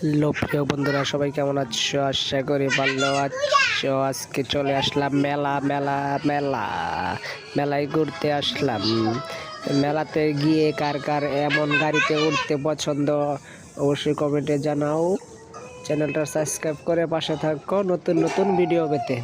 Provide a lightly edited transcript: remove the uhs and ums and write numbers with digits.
Hello প্রিয় বন্ধুরা, সবাই কেমন আছো? আশা করি ভালো আছো। আজকে চলে আসলাম মেলায় ঘুরতে আসলাম। মেলাতে গিয়ে কার কার এমন গাড়িতে উঠতে পছন্দ অবশ্যই কমেন্টে জানাও। চ্যানেলটা সাবস্ক্রাইব করে পাশে থাকো নতুন নতুন ভিডিও পেতে।